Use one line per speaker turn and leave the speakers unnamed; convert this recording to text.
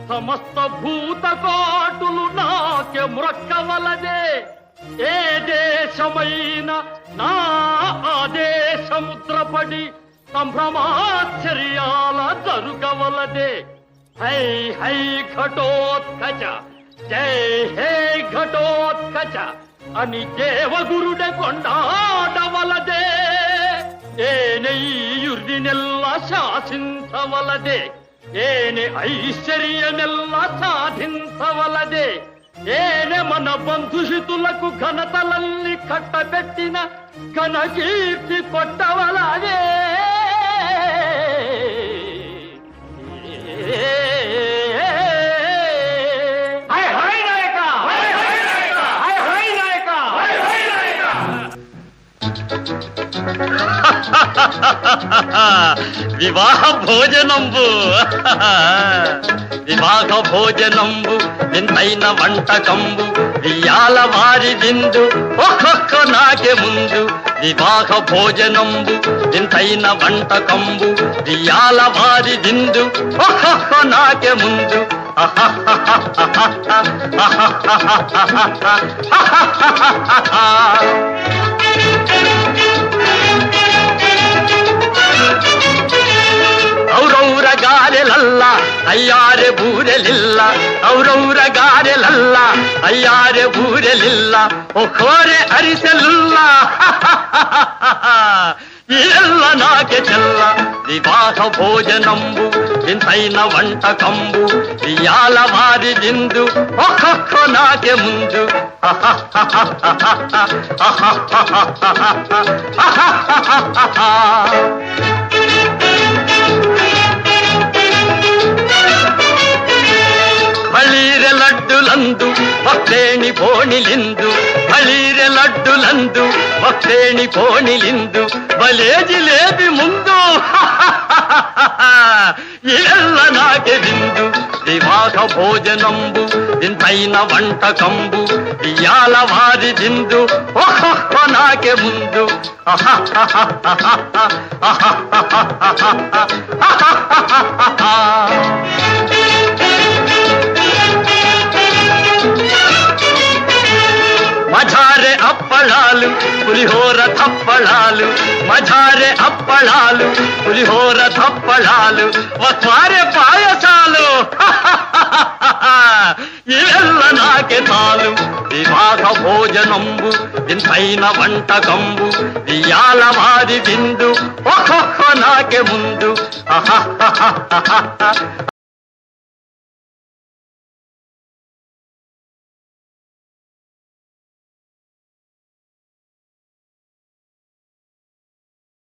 సమస్త భూతకోటులు నాకే మ్రొక్కవలదే. ఏ దేశమైన నా ఆదేశముద్రపడి సంభ్రమాశ్చర్యాల జరుగవలదే. హై హై ఘటోత్కచ, జై హే ఘటోత్కచ అని దేవగురుడే కొండాడవలదే. ఏనెయ్యుర్దినెల్ల శాసించవలదే. ఏనే ఐశ్వర్యమెల్ల సాధించవలదే. ఏనే మన బంధుషితులకు ఘనతలల్ని కట్టబెట్టిన ఘనకీర్తి కొట్టవలదే. వివాహ భోజనంబు వివాహ భోజనంబు వింతైన వంటకంబు వియాల వారి విందు ఒక్కొక్క నాకే ముందు. వివాహ భోజనంబు వింతైన వంటకంబు వియాల వారి విందు ఒక్కొక్క నాకే ముందు. ಔರೌರ ಗಾರೆಲಲ್ಲ ಅಯ್ಯಾರೆ ಬೂರೆಲಿಲ್ಲ. ಔರೌರ ಗಾರೆಲಲ್ಲ ಅಯ್ಯಾರೆ ಬೂರೆಲಿಲ್ಲ. ಒಖೋರೆ ಅರಿಸಲಿಲ್ಲ. ಎಲ್ಲ ನಾಕೆ ಚೆಲ್ಲ. ವಿವಾಹ ಭೋಜನಂಬು ವಿಂತೈನ వంటకంబు వియాల వారి విందు ఒక్కొక్క నాకే ముందు. ಬಳೀರೆ ಲಡ್ಡುಲಂದು ಭಕ್ತೇಣಿ ಬೋಣಿಲಿಂದು. ಬಳೀರೆ ಲಡ್ಡುಲಂದು ಭಕ್ತೇಣಿ ಬೋಣಿಲಿಂದು. ಬಲೇ ಜಿಲೇಬಿ ಮುಂದು ಎಲ್ಲ ನಾಕೆ ಬಿಂದು. వివాహ భోజనంబు వింతైన వంటకంబు వియాల వారి విందు ఒక్కొక్క నాకే ముందు. మజారే అప్పళాలు పులిహోర తప్పళాలు. మజారే అప్పళాలు పులిహోర తప్పళాలు. వస్వారే పాయసాలు. ఇవెల్ల నాకే చాలు. వివాహ భోజనంబు వింతైన వంటకంబు వియాల వారి విందు ఒక్కొక్క నాకే ముందు.